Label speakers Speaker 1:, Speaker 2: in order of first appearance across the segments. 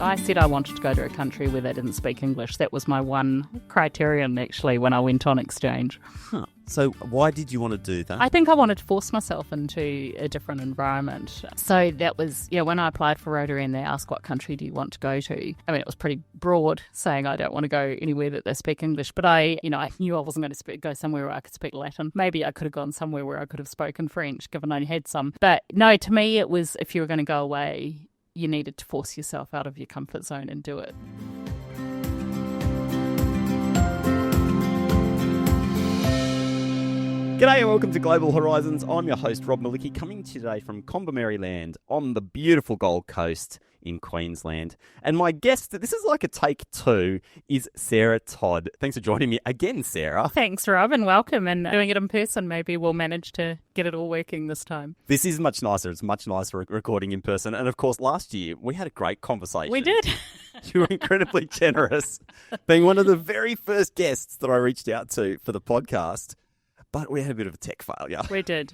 Speaker 1: I said I wanted to go to a country where they didn't speak English. That was my one criterion, actually, when I went on exchange.
Speaker 2: Huh. So why did you want to do that?
Speaker 1: I think I wanted to force myself into a different environment. So that was, when I applied for Rotary and they asked what country do you want to go to, I mean, it was pretty broad, saying I don't want to go anywhere that they speak English. But I knew I wasn't going to go somewhere where I could speak Latin. Maybe I could have gone somewhere where I could have spoken French, given I had some. But no, to me, it was if you were going to go away, you needed to force yourself out of your comfort zone and do it.
Speaker 2: G'day and welcome to Global Horizons. I'm your host, Rob Malicki, coming to you today from Combermary Land on the beautiful Gold Coast in Queensland. And my guest, this is like a take two, is Sarah Todd. Thanks for joining me again, Sarah.
Speaker 1: Thanks, Rob, and welcome. And doing it in person, maybe we'll manage to get it all working this time.
Speaker 2: This is much nicer. It's much nicer recording in person. And of course, last year we had a great conversation.
Speaker 1: We did.
Speaker 2: You were incredibly generous, being one of the very first guests that I reached out to for the podcast. But we had a bit of a tech failure.
Speaker 1: We did.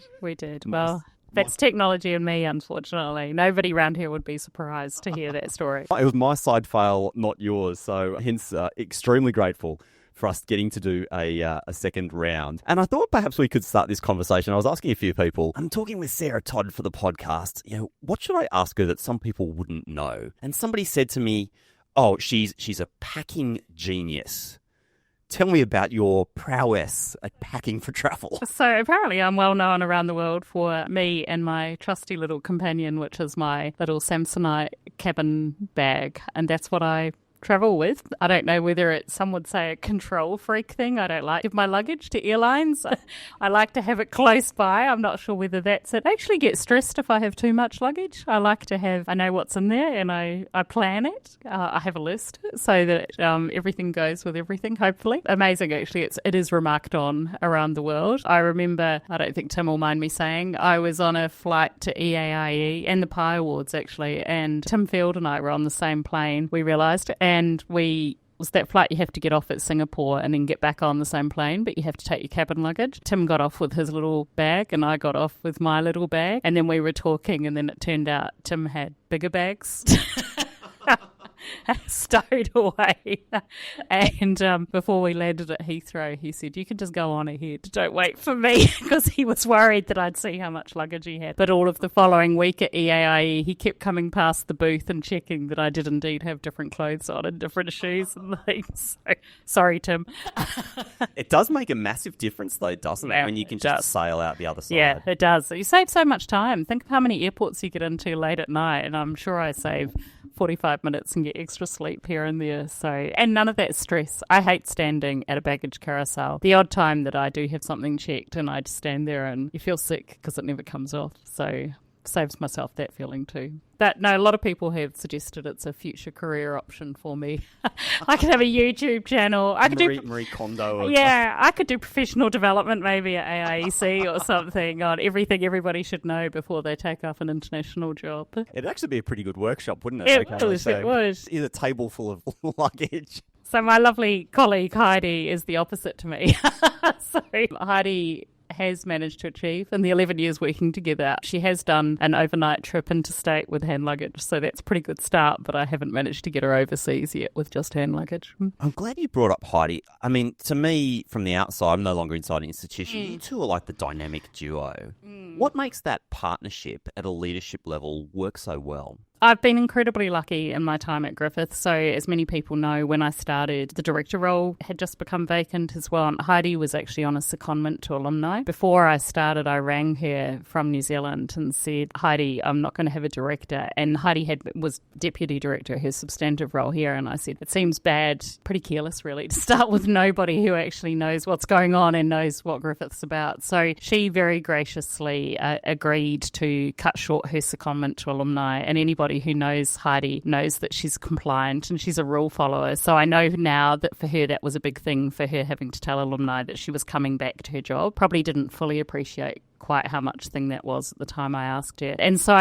Speaker 1: Well, that's technology and me, unfortunately. Nobody around here would be surprised to hear that story.
Speaker 2: It was my side fail, not yours. So hence, extremely grateful for us getting to do a second round. And I thought perhaps we could start this conversation. I was asking a few people, I'm talking with Sarah Todd for the podcast, what should I ask her that some people wouldn't know? And somebody said to me, oh, she's a packing genius. Tell me about your prowess at packing for travel.
Speaker 1: So apparently I'm well known around the world for me and my trusty little companion, which is my little Samsonite cabin bag. And that's what I travel with. I don't know whether some would say a control freak thing. I don't like to give my luggage to airlines. I like to have it close by. I'm not sure whether that's it. I actually get stressed if I have too much luggage. I like to I know what's in there and I plan it. I have a list so that everything goes with everything, hopefully. Amazing, actually. It is remarked on around the world. I remember, I don't think Tim will mind me saying, I was on a flight to EAIE and the Pi Awards, actually, and Tim Field and I were on the same plane, we realised, and was that flight you have to get off at Singapore and then get back on the same plane, but you have to take your cabin luggage. Tim got off with his little bag and I got off with my little bag. And then we were talking and then it turned out Tim had bigger bags. Stowed away. And before we landed at Heathrow, he said, you can just go on ahead. Don't wait for me, because he was worried that I'd see how much luggage he had. But all of the following week at EAIE, he kept coming past the booth and checking that I did indeed have different clothes on and different shoes and things. So, sorry, Tim.
Speaker 2: It does make a massive difference, though, doesn't it? When you can just sail out the other side.
Speaker 1: Yeah, it does. You save so much time. Think of how many airports you get into late at night, and I'm sure I save 45 minutes and get extra sleep here and there. So, and none of that stress. I hate standing at a baggage carousel. The odd time that I do have something checked and I just stand there and you feel sick because it never comes off. So saves myself that feeling too. But no, a lot of people have suggested it's a future career option for me. I could have a YouTube channel. I could do
Speaker 2: Marie Kondo.
Speaker 1: I could do professional development maybe at AIEC or something on everything everybody should know before they take up an international job.
Speaker 2: It'd actually be a pretty good workshop, wouldn't it?
Speaker 1: It would.
Speaker 2: Is a table full of luggage.
Speaker 1: So my lovely colleague Heidi is the opposite to me. So Heidi has managed to achieve in the 11 years working together. She has done an overnight trip interstate with hand luggage, so that's a pretty good start, but I haven't managed to get her overseas yet with just hand luggage.
Speaker 2: I'm glad you brought up Heidi. I mean, to me, from the outside, I'm no longer inside an institution. You two are like the dynamic duo. What makes that partnership at a leadership level work so well?
Speaker 1: I've been incredibly lucky in my time at Griffith. So as many people know, when I started, the director role had just become vacant as well. And Heidi was actually on a secondment to alumni. Before I started, I rang her from New Zealand and said, Heidi, I'm not going to have a director. And Heidi was deputy director, her substantive role here. And I said, it seems bad, pretty careless really, to start with nobody who actually knows what's going on and knows what Griffith's about. So she very graciously agreed to cut short her secondment to alumni, and anybody who knows Heidi knows that she's compliant and she's a rule follower. So I know now that for her that was a big thing, for her having to tell alumni that she was coming back to her job. Probably didn't fully appreciate quite how much thing that was at the time I asked her. And so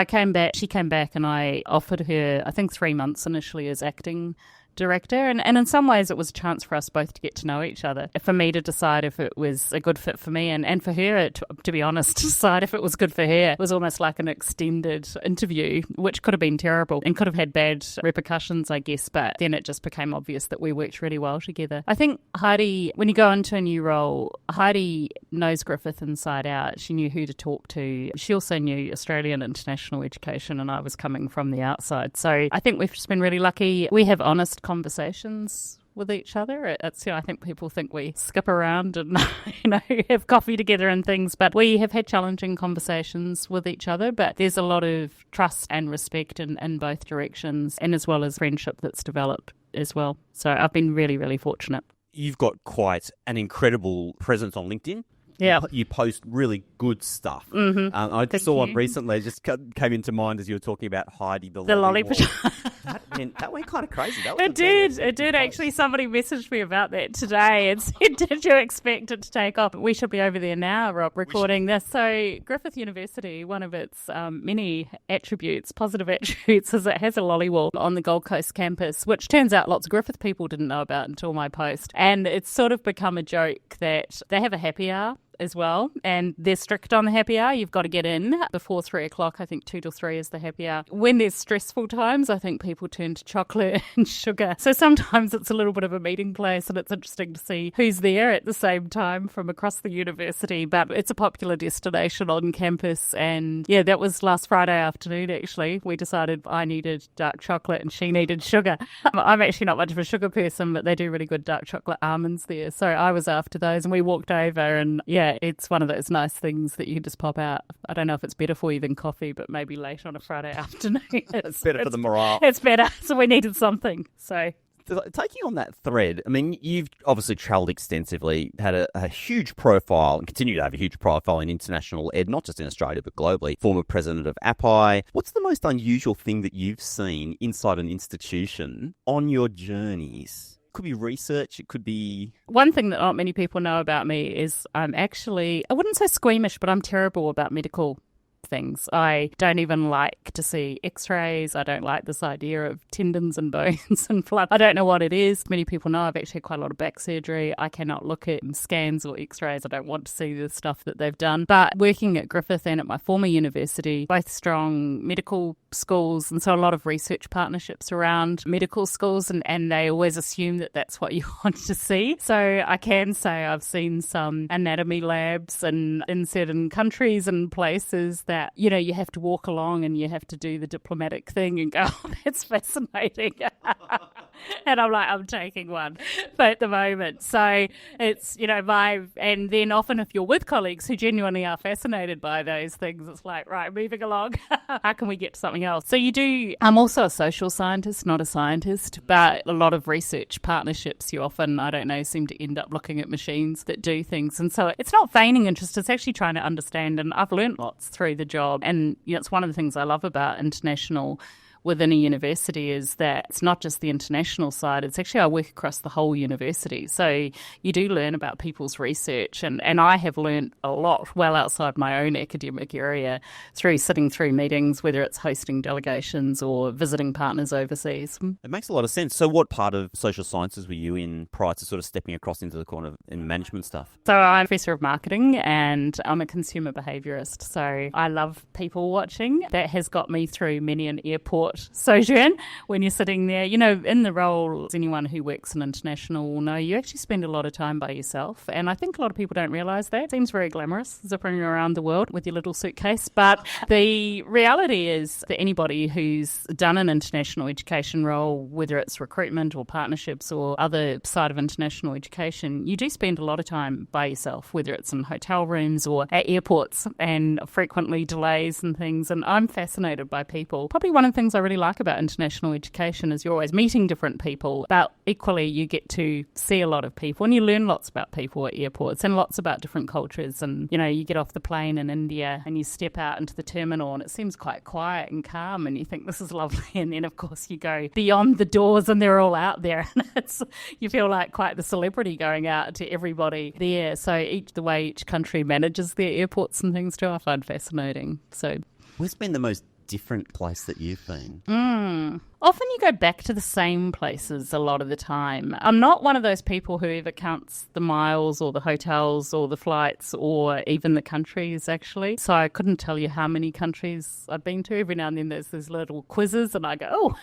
Speaker 1: she came back and I offered her, I think 3 months initially as acting director. And in some ways, it was a chance for us both to get to know each other. For me to decide if it was a good fit for me, and for her, to be honest, to decide if it was good for her. It was almost like an extended interview, which could have been terrible and could have had bad repercussions, I guess. But then it just became obvious that we worked really well together. I think Heidi, when you go into a new role, Heidi knows Griffith inside out. She knew who to talk to. She also knew Australian international education, and I was coming from the outside. So I think we've just been really lucky. We have honest conversations with each other. It's, I think people think we skip around and have coffee together and things, but we have had challenging conversations with each other. But there's a lot of trust and respect in both directions, and as well as friendship that's developed as well. So I've been really, really fortunate.
Speaker 2: You've got quite an incredible presence on LinkedIn.
Speaker 1: Yeah.
Speaker 2: You post really good stuff.
Speaker 1: Mm-hmm.
Speaker 2: I saw one recently, just came into mind as you were talking about Heidi, the
Speaker 1: lolly
Speaker 2: that went kind of crazy.
Speaker 1: It did. Actually, somebody messaged me about that today and said, did you expect it to take off? We should be over there now, Rob, recording this. So Griffith University, one of its many positive attributes, is it has a lolly wall on the Gold Coast campus, which turns out lots of Griffith people didn't know about until my post. And it's sort of become a joke that they have a happy hour as well, and they're strict on the happy hour. You've got to get in before 3 o'clock. I think 2 till 3 is the happy hour. When there's stressful times, I think people turn to chocolate and sugar. So sometimes it's a little bit of a meeting place, and it's interesting to see who's there at the same time from across the university. But it's a popular destination on campus, and yeah, that was last Friday afternoon actually. We decided I needed dark chocolate and she needed sugar. I'm actually not much of a sugar person, but they do really good dark chocolate almonds there. So I was after those, and we walked over, and yeah, it's one of those nice things that you can just pop out. I don't know if it's better for you than coffee, but maybe late on a Friday afternoon.
Speaker 2: It's better for the morale.
Speaker 1: It's better. So we needed something. So
Speaker 2: taking on that thread, I mean, you've obviously travelled extensively, had a huge profile and continue to have a huge profile in international ed, not just in Australia, but globally. Former president of API. What's the most unusual thing that you've seen inside an institution on your journeys? Could be research, it could be...
Speaker 1: One thing that not many people know about me is I'm actually, I wouldn't say squeamish, but I'm terrible about medical things. I don't even like to see x-rays. I don't like this idea of tendons and bones and blood. I don't know what it is. Many people know I've actually had quite a lot of back surgery. I cannot look at scans or x-rays. I don't want to see the stuff that they've done. But working at Griffith and at my former university, both strong medical schools, and so a lot of research partnerships around medical schools, and they always assume that that's what you want to see. So I can say I've seen some anatomy labs and in certain countries and places that, you have to walk along and you have to do the diplomatic thing and go, oh, that's fascinating. And I'm like, I'm taking one but at the moment. So it's, and then often if you're with colleagues who genuinely are fascinated by those things, it's like, right, moving along. How can we get to something else? So I'm also a social scientist, not a scientist, but a lot of research partnerships, you often, seem to end up looking at machines that do things. And so it's not feigning interest, it's actually trying to understand. And I've learned lots through the job. And it's one of the things I love about international within a university is that it's not just the international side, it's actually I work across the whole university. So you do learn about people's research, and I have learned a lot well outside my own academic area through sitting through meetings, whether it's hosting delegations or visiting partners overseas.
Speaker 2: It makes a lot of sense. So what part of social sciences were you in prior to sort of stepping across into the corner in management stuff?
Speaker 1: So I'm a professor of marketing and I'm a consumer behaviourist. So I love people watching. That has got me through many an airport sojourn when you're sitting there. In the role, anyone who works in international will know you actually spend a lot of time by yourself. And I think a lot of people don't realise that. It seems very glamorous, zipping around the world with your little suitcase. But the reality is that anybody who's done an international education role, whether it's recruitment or partnerships or other side of international education, you do spend a lot of time by yourself, whether it's in hotel rooms or at airports, and frequently delays and things. And I'm fascinated by people. Probably one of the things I really like about international education is you're always meeting different people, but equally you get to see a lot of people and you learn lots about people at airports and lots about different cultures. And you get off the plane in India and you step out into the terminal and it seems quite quiet and calm and you think this is lovely, and then of course you go beyond the doors and they're all out there and you feel like quite the celebrity going out to everybody there. So the way each country manages their airports and things too, I find fascinating. So
Speaker 2: where's been the most different place that you've been?
Speaker 1: Often you go back to the same places a lot of the time. I'm not one of those people who ever counts the miles or the hotels or the flights or even the countries, actually. So I couldn't tell you how many countries I've been to. Every now and then there's these little quizzes and I go, oh,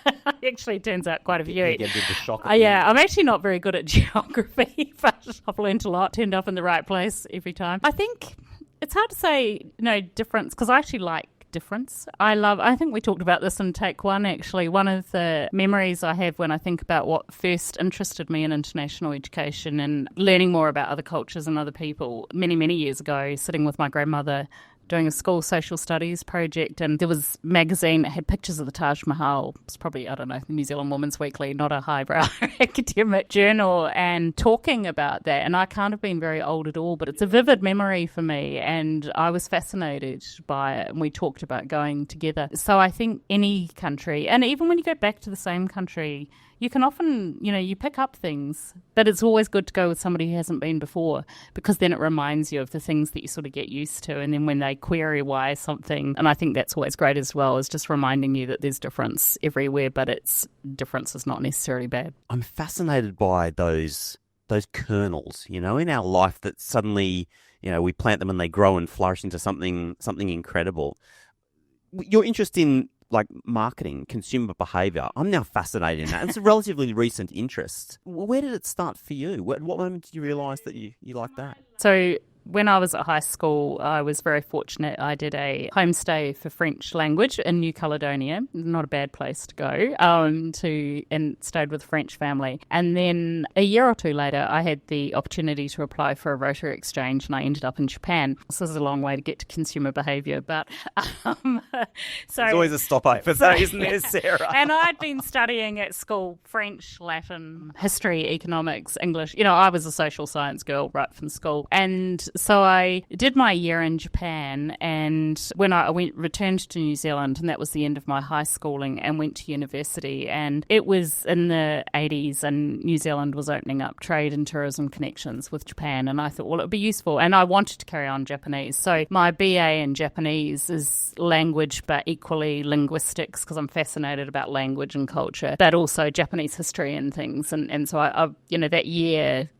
Speaker 1: actually it turns out quite a few.
Speaker 2: You get a bit of a shock.
Speaker 1: Yeah, I'm actually not very good at geography, but I've learned a lot, turned up in the right place every time. I think it's hard to say, difference, because I actually like difference. I think we talked about this in take one, actually. One of the memories I have when I think about what first interested me in international education and learning more about other cultures and other people many, many years ago, sitting with my grandmother doing a school social studies project, and there was a magazine that had pictures of the Taj Mahal. It's probably, I don't know, the New Zealand Women's Weekly, not a highbrow academic journal, and talking about that. And I can't have been very old at all, but it's a vivid memory for me, and I was fascinated by it, and we talked about going together. So I think any country, and even when you go back to the same country, you can often, you pick up things, but it's always good to go with somebody who hasn't been before, because then it reminds you of the things that you sort of get used to. And then when they query why something, and I think that's always great as well, is just reminding you that there's difference everywhere, but difference is not necessarily bad.
Speaker 2: I'm fascinated by those kernels, in our life that suddenly, we plant them and they grow and flourish into something incredible. Your interest in marketing, consumer behaviour, I'm now fascinated in that. It's a relatively recent interest. Where did it start for you? What moment did you realise that you like that?
Speaker 1: So when I was at high school, I was very fortunate. I did a homestay for French language in New Caledonia. Not a bad place to go, and stayed with a French family. And then a year or two later, I had the opportunity to apply for a Rotary exchange, and I ended up in Japan. So this is a long way to get to consumer behaviour, but so
Speaker 2: there's always a stopover, though, isn't there, Sarah?
Speaker 1: And I'd been studying at school French, Latin, history, economics, English. I was a social science girl right from school, and so I did my year in Japan, and when I returned to New Zealand, and that was the end of my high schooling, and went to university, and it was in the 80s, and New Zealand was opening up trade and tourism connections with Japan, and I thought, well, it would be useful, and I wanted to carry on Japanese. So my BA in Japanese is language, but equally linguistics, because I'm fascinated about language and culture, but also Japanese history and things, and so I that year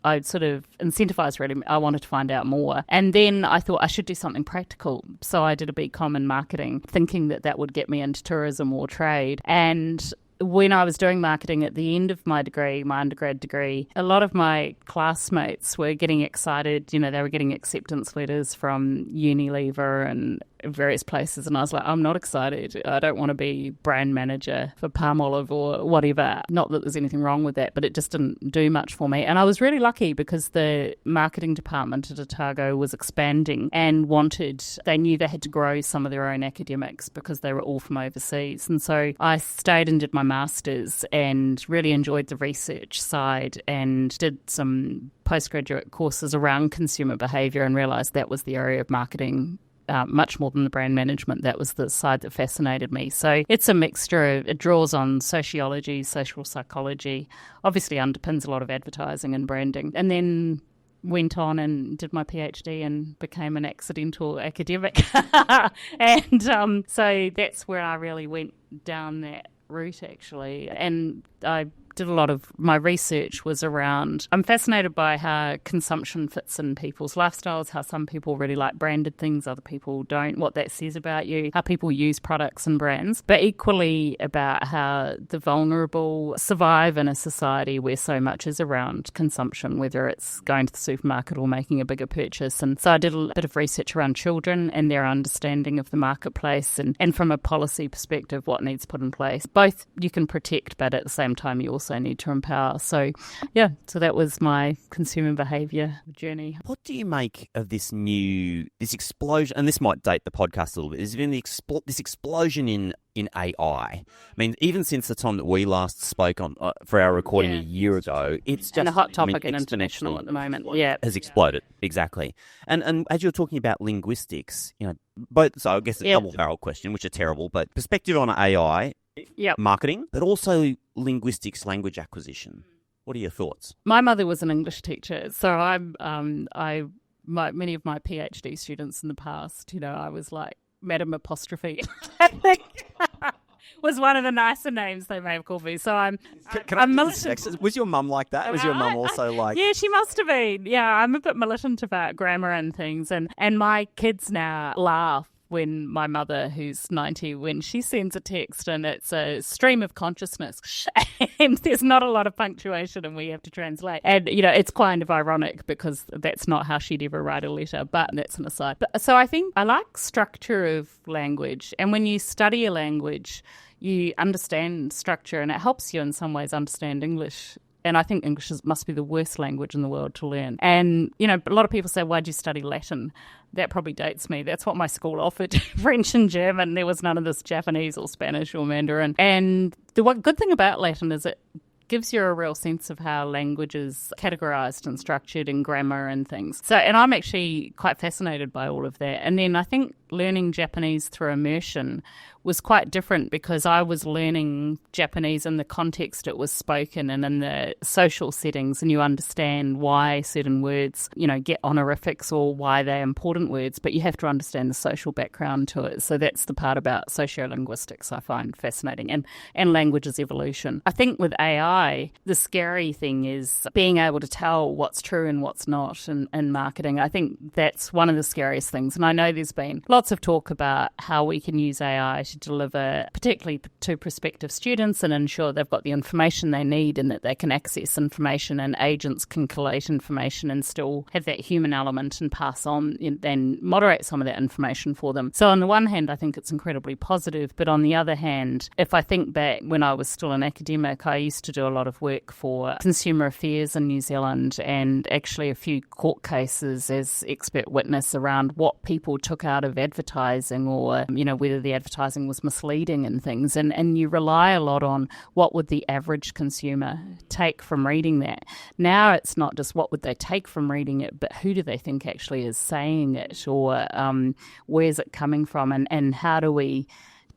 Speaker 1: I sort of incentivized really. I wanted to find out more. And then I thought I should do something practical. So I did a BCom in marketing, thinking that would get me into tourism or trade. And when I was doing marketing at the end of my degree, my undergrad degree, a lot of my classmates were getting excited. They were getting acceptance letters from Unilever and various places, and I was like, I'm not excited. I don't want to be brand manager for Palmolive or whatever. Not that there's anything wrong with that, but it just didn't do much for me. And I was really lucky because the marketing department at Otago was expanding and they knew they had to grow some of their own academics because they were all from overseas. And so I stayed and did my master's and really enjoyed the research side and did some postgraduate courses around consumer behaviour and realised that was the area of marketing. Much more than the brand management. That was the side that fascinated me. So it's a mixture it draws on sociology, social psychology, obviously underpins a lot of advertising and branding. And then went on and did my PhD and became an accidental academic. And so that's where I really went down that route, actually. And I did a lot of my research was around, I'm fascinated by how consumption fits in people's lifestyles, how some people really like branded things, other people don't, what that says about you, how people use products and brands, but equally about how the vulnerable survive in a society where so much is around consumption, whether it's going to the supermarket or making a bigger purchase. And so I did a bit of research around children and their understanding of the marketplace and from a policy perspective, what needs put in place. Both you can protect, but at the same time you also need to empower. So that was my consumer behaviour journey.
Speaker 2: What do you make of this explosion, and this might date the podcast a little bit, there's been this explosion in AI. I mean, even since the time that we last spoke on for our recording a year ago, it's just...
Speaker 1: And a hot topic in international at the moment,
Speaker 2: has exploded, exactly. And as you're talking about linguistics, both, so I guess a double-barrel question, which are terrible, but perspective on AI, marketing, but also linguistics, language acquisition. What are your thoughts?
Speaker 1: My mother was an English teacher, so many of my PhD students in the past, I was like Madam Apostrophe. I think was one of the nicer names they may have called me. So I'm militant.
Speaker 2: Was your mum like that? Was your mum also like...
Speaker 1: Yeah, she must have been. Yeah, I'm a bit militant about grammar and things. And my kids now laugh when my mother, who's 90, when she sends a text and it's a stream of consciousness and there's not a lot of punctuation and we have to translate. And, it's kind of ironic because that's not how she'd ever write a letter, but that's an aside. So I think I like structure of language. And when you study a language, you understand structure and it helps you in some ways understand English. And I think English must be the worst language in the world to learn. And, a lot of people say, why'd you study Latin? That probably dates me. That's what my school offered, French and German. There was none of this Japanese or Spanish or Mandarin. And the good thing about Latin is it gives you a real sense of how language is categorised and structured in grammar and things. So, and I'm actually quite fascinated by all of that. And then I think learning Japanese through immersion was quite different because I was learning Japanese in the context it was spoken and in the social settings, and you understand why certain words, get honorifics or why they're important words, but you have to understand the social background to it. So that's the part about sociolinguistics I find fascinating, and language's evolution. I think with AI, the scary thing is being able to tell what's true and what's not in marketing. I think that's one of the scariest things. And I know there's been lots of talk about how we can use AI to deliver, particularly to prospective students, and ensure they've got the information they need and that they can access information and agents can collate information and still have that human element and pass on and then moderate some of that information for them. So on the one hand, I think it's incredibly positive, but on the other hand, if I think back when I was still an academic, I used to do a lot of work for Consumer Affairs in New Zealand and actually a few court cases as expert witness around what people took out of advertising or, whether the advertising was misleading and things. And you rely a lot on what would the average consumer take from reading that. Now it's not just what would they take from reading it, but who do they think actually is saying it, or where's it coming from, and how do we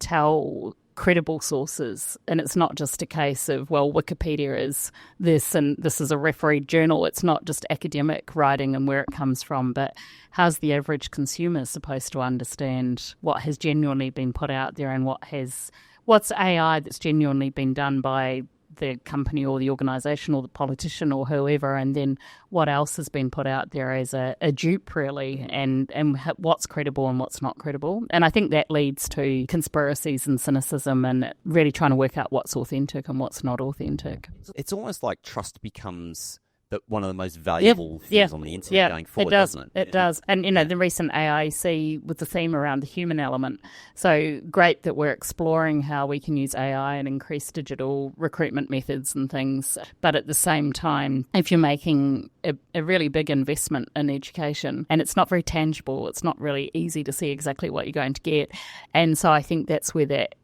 Speaker 1: tell credible sources? And it's not just a case of, well, Wikipedia is this and this is a refereed journal. It's not just academic writing and where it comes from, but how's the average consumer supposed to understand what has genuinely been put out there and what's AI that's genuinely been done by the company or the organisation or the politician or whoever, and then what else has been put out there as a dupe, really, and what's credible and what's not credible. And I think that leads to conspiracies and cynicism and really trying to work out what's authentic and what's not authentic.
Speaker 2: It's almost like trust becomes one of the most valuable things on the internet going forward, doesn't it?
Speaker 1: It does. And, the recent AIC with the theme around the human element. So great that we're exploring how we can use AI and increase digital recruitment methods and things. But at the same time, if you're making a really big investment in education and it's not very tangible, it's not really easy to see exactly what you're going to get. And so I think that's where that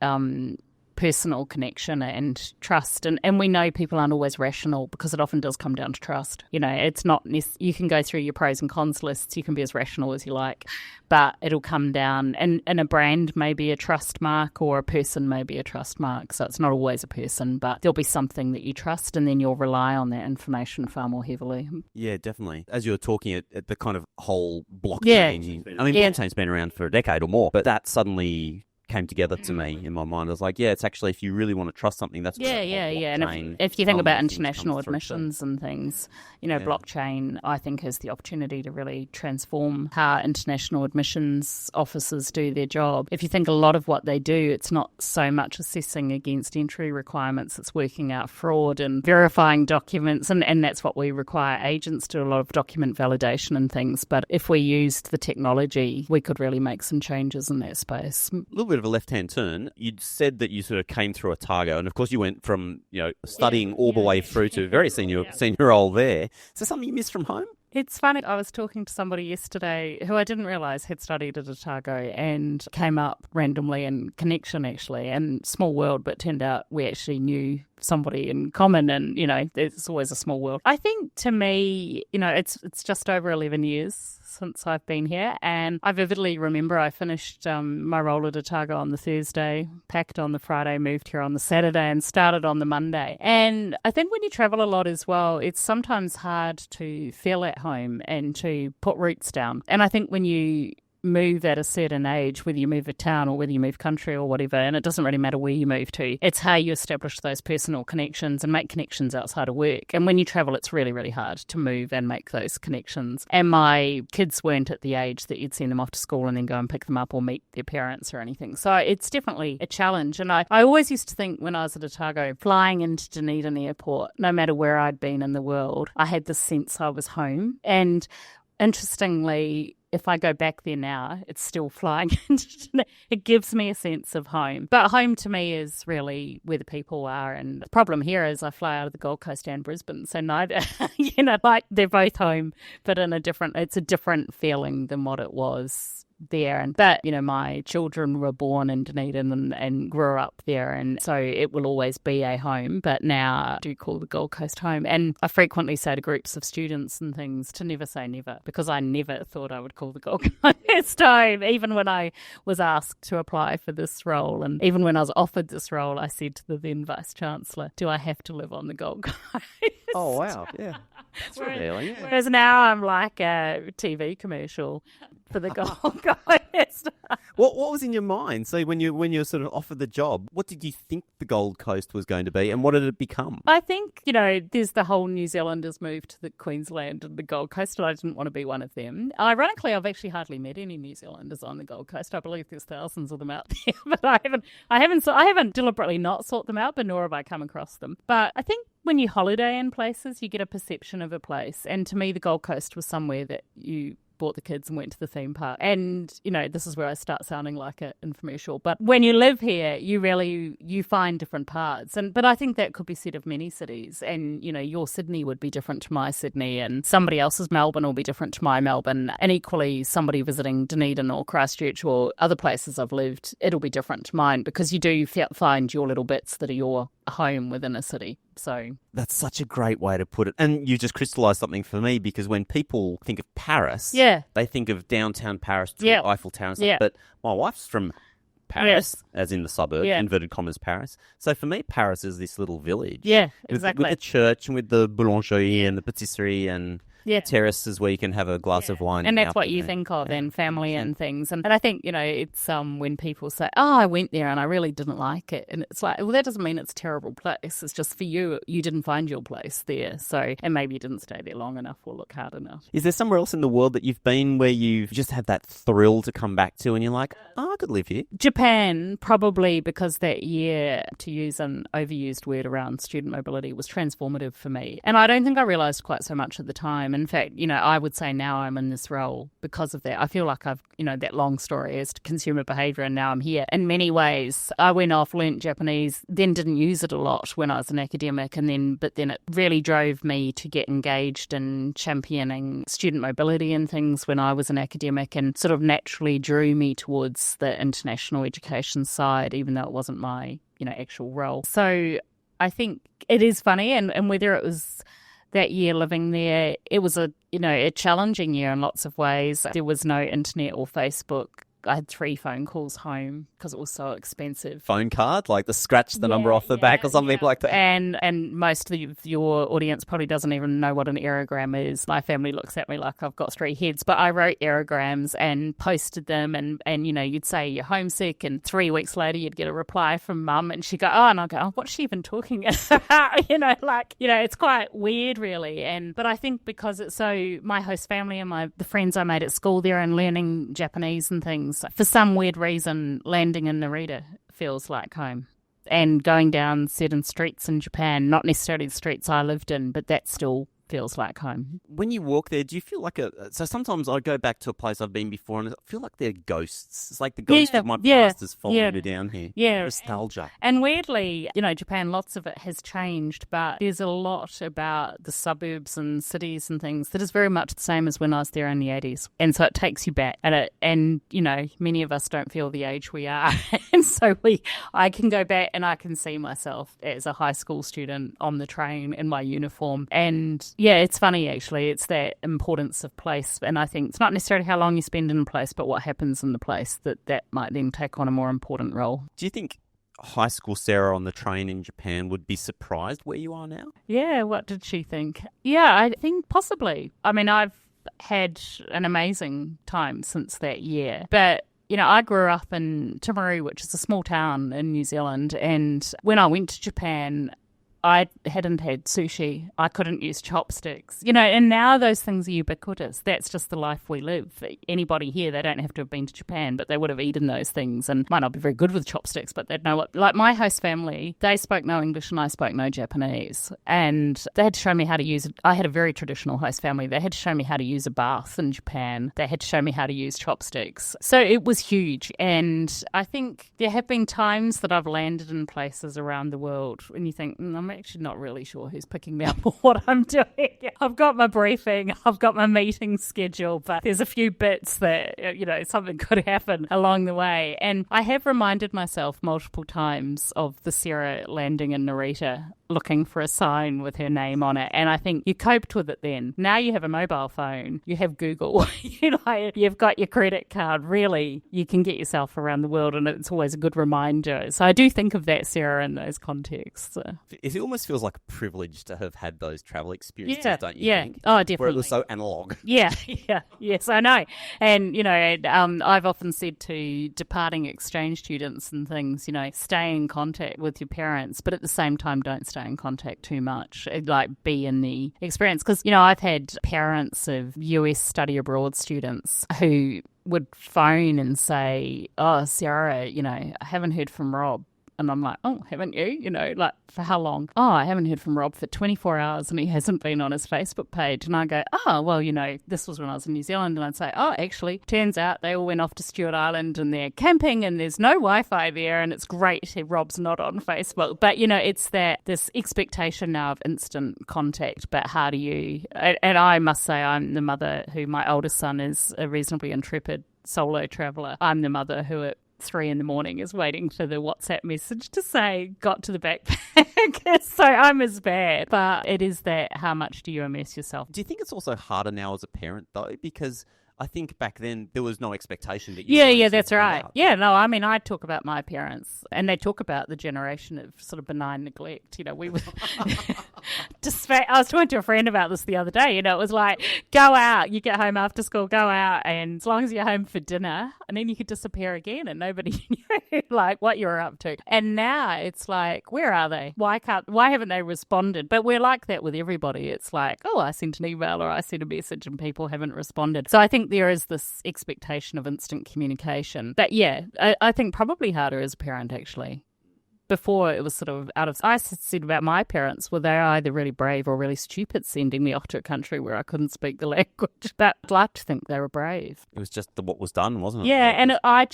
Speaker 1: personal connection and trust, and we know people aren't always rational because it often does come down to trust. It's not you can go through your pros and cons lists, you can be as rational as you like, but it'll come down, and a brand may be a trust mark or a person may be a trust mark, so it's not always a person, but there'll be something that you trust and then you'll rely on that information far more heavily.
Speaker 2: Yeah, definitely. As you were talking at the kind of whole blockchain, blockchain's been around for a decade or more, but that suddenly came together to me in my mind. I was like, it's actually, if you really want to trust something, that's
Speaker 1: And if you think about international admissions and things, blockchain, I think, has the opportunity to really transform how international admissions officers do their job. If you think a lot of what they do, it's not so much assessing against entry requirements, it's working out fraud and verifying documents, and that's what we require agents to do, a lot of document validation and things. But if we used the technology, we could really make some changes in that space.
Speaker 2: A little bit of a left-hand turn. You'd said that you sort of came through Otago, and of course you went from studying all the way through to a very senior role there. Is there something you missed from home?
Speaker 1: It's funny, I was talking to somebody yesterday who I didn't realise had studied at Otago and came up randomly in connection, actually, and small world, but turned out we actually knew somebody in common, and it's always a small world. I think, to me, it's just over 11 years since I've been here, and I vividly remember I finished my role at Otago on the Thursday, packed on the Friday, moved here on the Saturday, and started on the Monday. And I think when you travel a lot as well, it's sometimes hard to feel at home and to put roots down. And I think when you move at a certain age, whether you move a town or whether you move country or whatever, and it doesn't really matter where you move to. It's how you establish those personal connections and make connections outside of work. And when you travel, it's really, really hard to move and make those connections. And my kids weren't at the age that you'd send them off to school and then go and pick them up or meet their parents or anything. So it's definitely a challenge. And I always used to think when I was at Otago, flying into Dunedin Airport, no matter where I'd been in the world, I had this sense I was home. And interestingly, if I go back there now, it's still flying. It gives me a sense of home. But home to me is really where the people are. And the problem here is I fly out of the Gold Coast and Brisbane. So neither, like they're both home, but it's a different feeling than what it was there. But my children were born in Dunedin and grew up there, and so it will always be a home. But now I do call the Gold Coast home, and I frequently say to groups of students and things to never say never, because I never thought I would call the Gold Coast home. Even when I was asked to apply for this role, and even when I was offered this role, I said to the then Vice Chancellor, do I have to live on the Gold Coast?
Speaker 2: Oh wow, yeah.
Speaker 1: Whereas now I'm like a TV commercial for the Gold Coast.
Speaker 2: What was in your mind? So when you sort of offered the job, what did you think the Gold Coast was going to be, and what did it become?
Speaker 1: I think, there's the whole New Zealanders move to the Queensland and the Gold Coast, and I didn't want to be one of them. Ironically, I've actually hardly met any New Zealanders on the Gold Coast. I believe there's thousands of them out there, but I haven't deliberately not sought them out, but nor have I come across them. But I think when you holiday in places, you get a perception of a place. And to me, the Gold Coast was somewhere that you brought the kids and went to the theme park. And, this is where I start sounding like an infomercial. But when you live here, you find different parts. But I think that could be said of many cities. And, your Sydney would be different to my Sydney, and somebody else's Melbourne will be different to my Melbourne. And equally, somebody visiting Dunedin or Christchurch or other places I've lived, it'll be different to mine, because you do find your little bits that are your home within a city. So
Speaker 2: that's such a great way to put it. And you just crystallised something for me, because when people think of Paris, they think of downtown Paris to Eiffel Tower and stuff. But my wife's from Paris, as in the suburb, inverted commas Paris. So for me, Paris is this little village.
Speaker 1: Yeah, exactly.
Speaker 2: With the church and with the boulangerie and the patisserie and terraces where you can have a glass of wine.
Speaker 1: And that's what you think of, and family and things. And I think, it's when people say, oh, I went there and I really didn't like it. And it's like, well, that doesn't mean it's a terrible place. It's just for you didn't find your place there. So, and maybe you didn't stay there long enough or look hard enough.
Speaker 2: Is there somewhere else in the world that you've been where you've just had that thrill to come back to and you're like, oh, I could live here?
Speaker 1: Japan, probably, because that year, to use an overused word around student mobility, was transformative for me. And I don't think I realised quite so much at the time. In fact, I would say now I'm in this role because of that. I feel like I've, that long story as to consumer behaviour, and now I'm here. In many ways, I went off, learnt Japanese, then didn't use it a lot when I was an academic, but then it really drove me to get engaged in championing student mobility and things when I was an academic, and sort of naturally drew me towards the international education side, even though it wasn't my, actual role. So I think it is funny, and whether it was that year living there, it was a challenging year in lots of ways. There was no internet or Facebook. I had 3 phone calls home because it was so expensive.
Speaker 2: Phone card, like the scratch the number off the back or something like that.
Speaker 1: And most of your audience probably doesn't even know what an aerogram is. My family looks at me like I've got 3 heads, but I wrote aerograms and posted them, and you'd say you're homesick, and 3 weeks later you'd get a reply from mum, and she'd go, oh, and I go, oh, what's she even talking about? It's quite weird really. But I think because it's so, my host family and the friends I made at school there and learning Japanese and things, for some weird reason, landing in Narita feels like home. And going down certain streets in Japan, not necessarily the streets I lived in, but that still feels like home.
Speaker 2: When you walk there, do you feel like so sometimes I go back to a place I've been before and I feel like they're ghosts. It's like the ghost of my past is following me down here.
Speaker 1: Yeah.
Speaker 2: Nostalgia.
Speaker 1: And weirdly, Japan, lots of it has changed, but there's a lot about the suburbs and cities and things that is very much the same as when I was there in the 80s. And so it takes you back. And many of us don't feel the age we are. And so I can go back and I can see myself as a high school student on the train in my uniform. And yeah, it's funny actually. It's that importance of place. And I think it's not necessarily how long you spend in a place, but what happens in the place that might then take on a more important role.
Speaker 2: Do you think high school Sarah on the train in Japan would be surprised where you are now?
Speaker 1: Yeah, what did she think? Yeah, I think possibly. I mean, I've had an amazing time since that year. But I grew up in Timaru, which is a small town in New Zealand, and when I went to Japan, I hadn't had sushi. I couldn't use chopsticks. And now those things are ubiquitous. That's just the life we live. Anybody here, they don't have to have been to Japan, but they would have eaten those things and might not be very good with chopsticks, but they'd know what. Like my host family, they spoke no English and I spoke no Japanese. And they had to show me how to use it. I had a very traditional host family. They had to show me how to use a bath in Japan. They had to show me how to use chopsticks. So it was huge. And I think there have been times that I've landed in places around the world and you think, I'm actually not really sure who's picking me up or what I'm doing. I've got my briefing, I've got my meeting schedule, but there's a few bits that, something could happen along the way. And I have reminded myself multiple times of the Sarah landing in Narita, looking for a sign with her name on it. And I think you coped with it then. Now you have a mobile phone, you have Google, you've got your credit card. Really, you can get yourself around the world and it's always a good reminder. So I do think of that, Sarah, in those contexts.
Speaker 2: It almost feels like a privilege to have had those travel experiences, don't you think?
Speaker 1: Oh, definitely.
Speaker 2: Where it was so analog.
Speaker 1: Yes, I know. And, I've often said to departing exchange students and things, stay in contact with your parents, but at the same time, don't stay in contact too much, like be in the experience. Because, I've had parents of US study abroad students who would phone and say, oh, Sarah, I haven't heard from Rob. And I'm like, oh, haven't you? Like, for how long? Oh, I haven't heard from Rob for 24 hours and he hasn't been on his Facebook page. And I go, oh, well, this was when I was in New Zealand. And I'd say, oh, actually, turns out they all went off to Stewart Island and they're camping and there's no Wi-Fi there and it's great Rob's not on Facebook. But, it's this expectation now of instant contact. But how do you... And I must say I'm the mother who, my oldest son is a reasonably intrepid solo traveller. I'm the mother who at 3 a.m. is waiting for the WhatsApp message to say got to the backpack. So I'm as bad. But it is that, how much do you immerse yourself?
Speaker 2: Do you think it's also harder now as a parent though? Because I think back then there was no expectation that you
Speaker 1: that's right.
Speaker 2: Out.
Speaker 1: Yeah, no, I mean, I talk about my parents and they talk about the generation of sort of benign neglect. We were I was talking to a friend about this the other day. It was like, go out, you get home after school, go out, and as long as you're home for dinner, and then you could disappear again and nobody knew like what you were up to. And now it's like, where are they? Why haven't they responded? But we're like that with everybody. It's like, oh, I sent an email or I sent a message and people haven't responded. So I think there is this expectation of instant communication. But yeah, I think probably harder as a parent actually. Before it was sort of I said about my parents, well, they're either really brave or really stupid sending me off to a country where I couldn't speak the language. But I'd like to think they were brave.
Speaker 2: It was just what was done, wasn't it?
Speaker 1: Yeah, and I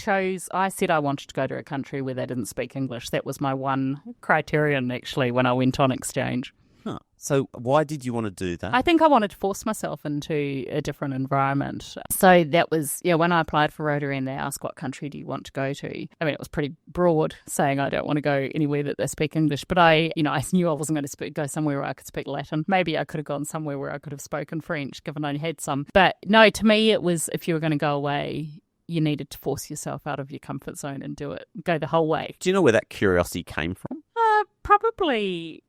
Speaker 1: said I wanted to go to a country where they didn't speak English. That was my one criterion actually when I went on exchange.
Speaker 2: Huh. So why did you want to do that?
Speaker 1: I think I wanted to force myself into a different environment. So that was, when I applied for Rotary and they asked what country do you want to go to, I mean, it was pretty broad saying I don't want to go anywhere that they speak English, but I knew I wasn't going to go somewhere where I could speak Latin. Maybe I could have gone somewhere where I could have spoken French, given I had some. But no, to me it was, if you were going to go away, you needed to force yourself out of your comfort zone and do it, go the whole way.
Speaker 2: Do you know where that curiosity came from?
Speaker 1: Probably,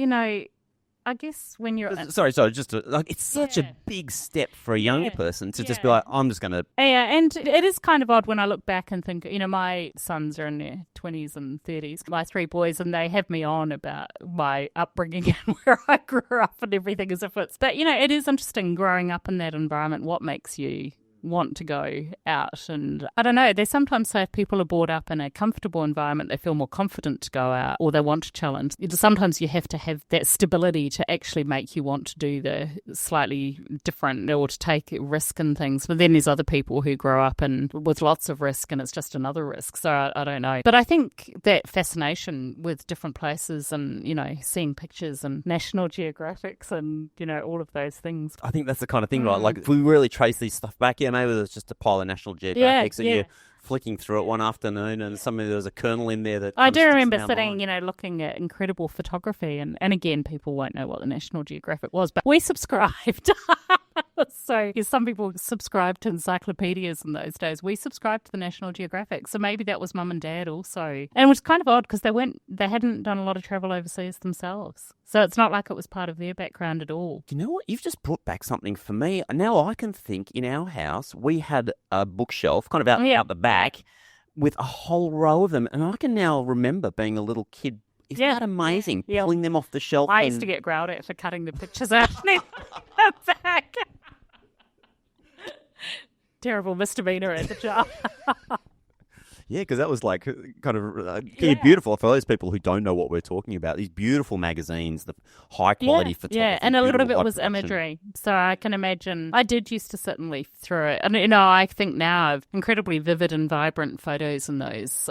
Speaker 1: I guess when you're...
Speaker 2: Sorry, just it's such a big step for a young person to just be like, I'm just going to...
Speaker 1: Yeah, and it is kind of odd when I look back and think, my sons are in their 20s and 30s, my 3 boys, and they have me on about my upbringing and where I grew up and everything as if it's... But, it is interesting growing up in that environment, what makes you want to go out. And I don't know, they sometimes say if people are brought up in a comfortable environment, they feel more confident to go out or they want to challenge. Sometimes you have to have that stability to actually make you want to do the slightly different or to take risk and things. But then there's other people who grow up with lots of risk and it's just another risk. So I don't know. But I think that fascination with different places and, seeing pictures and National Geographics and, all of those things.
Speaker 2: I think that's the kind of thing, right? Like if we really trace these stuff back, maybe there's just a pile of National Geographics and you're flicking through it one afternoon and there was a kernel in there that...
Speaker 1: I do remember sitting, looking at incredible photography and again, people won't know what the National Geographic was, but we subscribed. So some people subscribed to encyclopedias in those days. We subscribed to the National Geographic. So maybe that was mum and dad also. And it was kind of odd because they hadn't done a lot of travel overseas themselves. So it's not like it was part of their background at all.
Speaker 2: You know what? You've just brought back something for me. Now I can think in our house, we had a bookshelf kind of out the back with a whole row of them. And I can now remember being a little kid. Isn't that amazing?
Speaker 1: Yeah.
Speaker 2: Pulling them off the shelf.
Speaker 1: I used to get growled at for cutting the pictures out in the back. Terrible misdemeanor as a child.
Speaker 2: Yeah, because that was like kind of beautiful for those people who don't know what we're talking about. These beautiful magazines, the high quality photography.
Speaker 1: Yeah, and a lot of it was imagery. So I can imagine I did used to sit and leaf through it. And, I think now of incredibly vivid and vibrant photos in those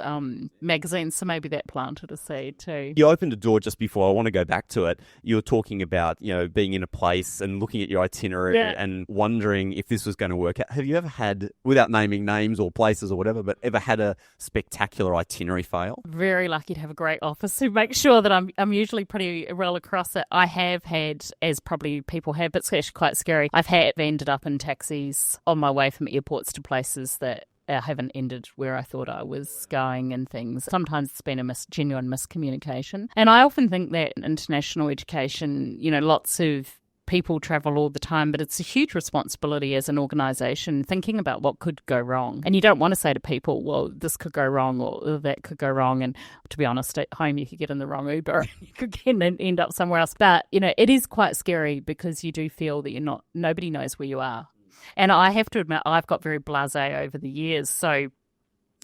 Speaker 1: magazines. So maybe that planted a seed too.
Speaker 2: You opened a door just before. I want to go back to it. You were talking about, being in a place and looking at your itinerary and wondering if this was going to work out. Have you ever had, without naming names or places or whatever, but ever had a spectacular itinerary fail?
Speaker 1: Very lucky to have a great office who make sure that I'm usually pretty well across it. I have had, as probably people have, but it's actually quite scary, I've ended up in taxis on my way from airports to places that haven't ended where I thought I was going and things. Sometimes it's been a genuine miscommunication. And I often think that in international education, lots of people travel all the time, but it's a huge responsibility as an organisation thinking about what could go wrong. And you don't want to say to people, well, this could go wrong or that could go wrong. And to be honest, at home you could get in the wrong Uber and you could end up somewhere else. But, it is quite scary because you do feel that nobody knows where you are. And I have to admit, I've got very blasé over the years. So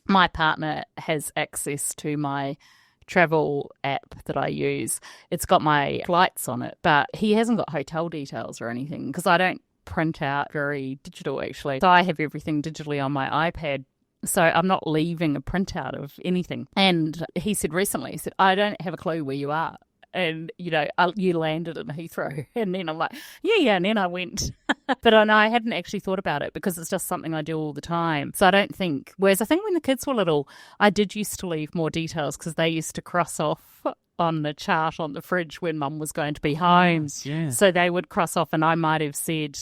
Speaker 1: my partner has access to my travel app that I use. It's got my flights on it, but he hasn't got hotel details or anything because I don't print out very digital actually. So I have everything digitally on my iPad. So I'm not leaving a printout of anything. And he said recently, I don't have a clue where you are. And, you landed in Heathrow. And then I'm like, yeah. And then I went. But I hadn't actually thought about it because it's just something I do all the time. So I don't think, whereas I think when the kids were little, I did used to leave more details because they used to cross off on the chart on the fridge when mum was going to be home.
Speaker 2: Yeah.
Speaker 1: So they would cross off and I might have said,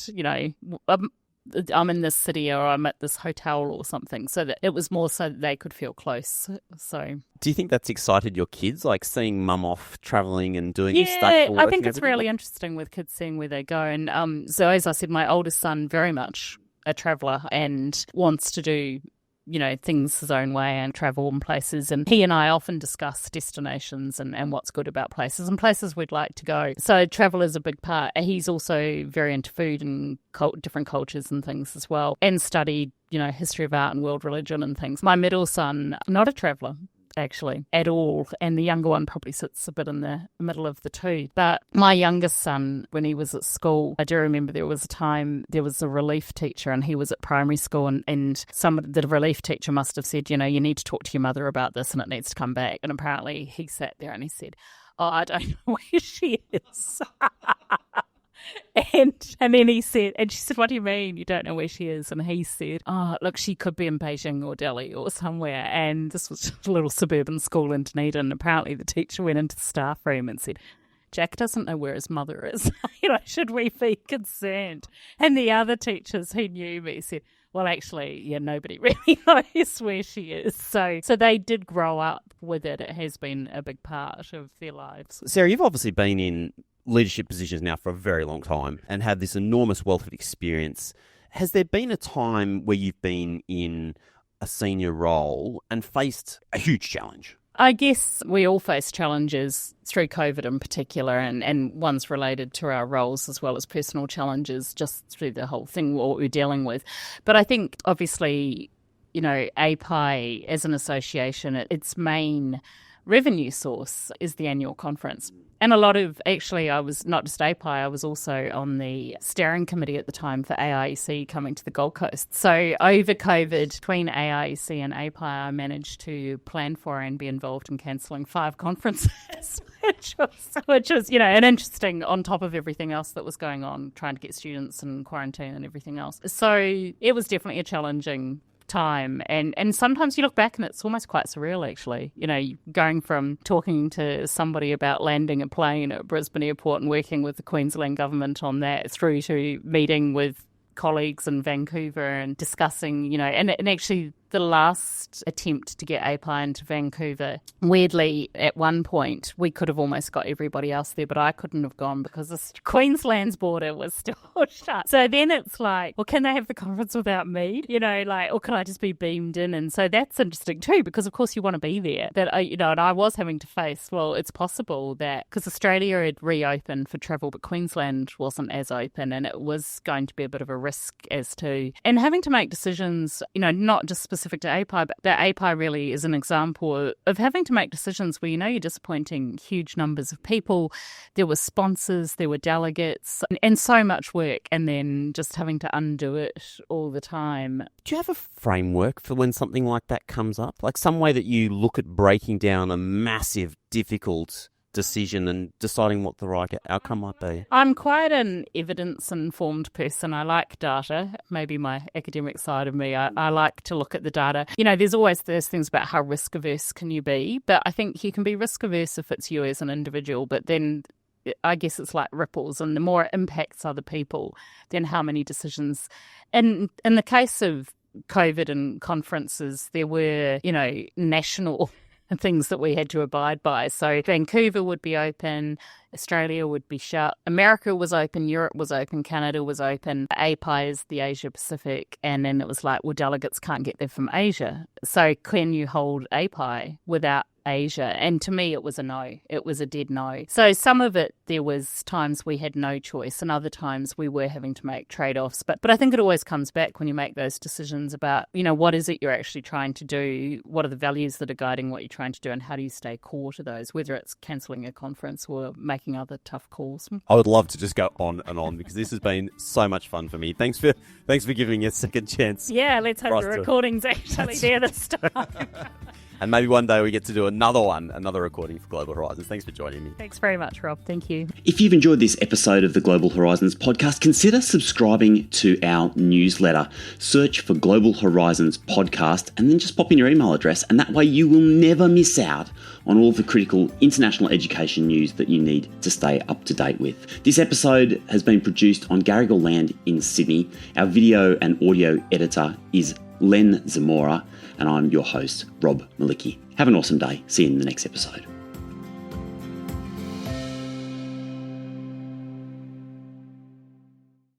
Speaker 1: I'm in this city or I'm at this hotel or something, so that it was more so that they could feel close. So,
Speaker 2: do you think that's excited your kids, like seeing mum off travelling and doing stuff?
Speaker 1: I think it's really interesting with kids seeing where they go. And so as I said, my oldest son, very much a traveller and wants to do things his own way and travel in places. And he and I often discuss destinations and what's good about places and places we'd like to go. So travel is a big part. He's also very into food and different cultures and things as well, and studied, history of art and world religion and things. My middle son, not a traveller, actually, at all. And the younger one probably sits a bit in the middle of the two. But my youngest son, when he was at school, I do remember there was a time there was a relief teacher and he was at primary school and the relief teacher must have said, you need to talk to your mother about this and it needs to come back. And apparently he sat there and he said, oh, I don't know where she is. And then he said, and she said, what do you mean you don't know where she is? And he said, oh, look, she could be in Beijing or Delhi or somewhere. And this was just a little suburban school in Dunedin. Apparently the teacher went into the staff room and said, Jack doesn't know where his mother is. Should we be concerned? And the other teachers who knew me said, well, actually, nobody really knows where she is. So they did grow up with it. It has been a big part of their lives.
Speaker 2: Sarah, you've obviously been in leadership positions now for a very long time and have this enormous wealth of experience. Has there been a time where you've been in a senior role and faced a huge challenge?
Speaker 1: I guess we all face challenges through COVID in particular and ones related to our roles as well as personal challenges just through the whole thing, what we're dealing with. But I think obviously, API as an association, its main revenue source is the annual conference. And a lot of, actually, I was not just API, I was also on the steering committee at the time for AIEC coming to the Gold Coast. So over COVID, between AIEC and API, I managed to plan for and be involved in cancelling 5 conferences, which was, an interesting, on top of everything else that was going on, trying to get students in quarantine and everything else. So it was definitely a challenging time. And sometimes you look back and it's almost quite surreal, actually. You know, going from talking to somebody about landing a plane at Brisbane Airport and working with the Queensland government on that, through to meeting with colleagues in Vancouver and discussing, you know, and actually the last attempt to get API into Vancouver, weirdly, at one point, we could have almost got everybody else there, but I couldn't have gone because Queensland's border was still shut. So then it's like, well, can they have the conference without me? You know, like, or can I just be beamed in? And so that's interesting too, because of course you want to be there. That, you know, and I was having to face, well, it's possible that, because Australia had reopened for travel, but Queensland wasn't as open, and it was going to be a bit of a risk as to, and having to make decisions, you know, not just specific to API, but that API really is an example of having to make decisions where you know you're disappointing huge numbers of people. There were sponsors, there were delegates, and so much work, and then just having to undo it all the time.
Speaker 2: Do you have a framework for when something like that comes up? Like some way that you look at breaking down a massive, difficult decision and deciding what the right outcome might be?
Speaker 1: I'm quite an evidence-informed person. I like data. Maybe my academic side of me, I like to look at the data. You know, there's always those things about how risk-averse can you be, but I think you can be risk-averse if it's you as an individual, but then I guess it's like ripples, and the more it impacts other people, then how many decisions. And in the case of COVID and conferences, there were, you know, national things that we had to abide by. So Vancouver would be open, Australia would be shut, America was open, Europe was open, Canada was open, API is the Asia Pacific, and then it was like, well, delegates can't get there from Asia. So can you hold API without Asia? And to me, it was a no. It was a dead no. So some of it, there was times we had no choice, and other times we were having to make trade-offs. But I think it always comes back when you make those decisions about, you know, what is it you're actually trying to do? What are the values that are guiding what you're trying to do, and how do you stay core to those, whether it's cancelling a conference or making other tough calls?
Speaker 2: I would love to just go on and on, because this has been so much fun for me. Thanks for giving me a second chance.
Speaker 1: Yeah, let's hope the recording's actually there this time.
Speaker 2: And maybe one day we get to do another recording for Global Horizons. Thanks for joining me.
Speaker 1: Thanks very much, Rob. Thank you.
Speaker 3: If you've enjoyed this episode of the Global Horizons podcast, consider subscribing to our newsletter. Search for Global Horizons podcast and then just pop in your email address, and that way you will never miss out on all of the critical international education news that you need to stay up to date with. This episode has been produced on Garrigal Land in Sydney. Our video and audio editor is Len Zamora, and I'm your host, Rob Malicki. Have an awesome day. See you in the next episode.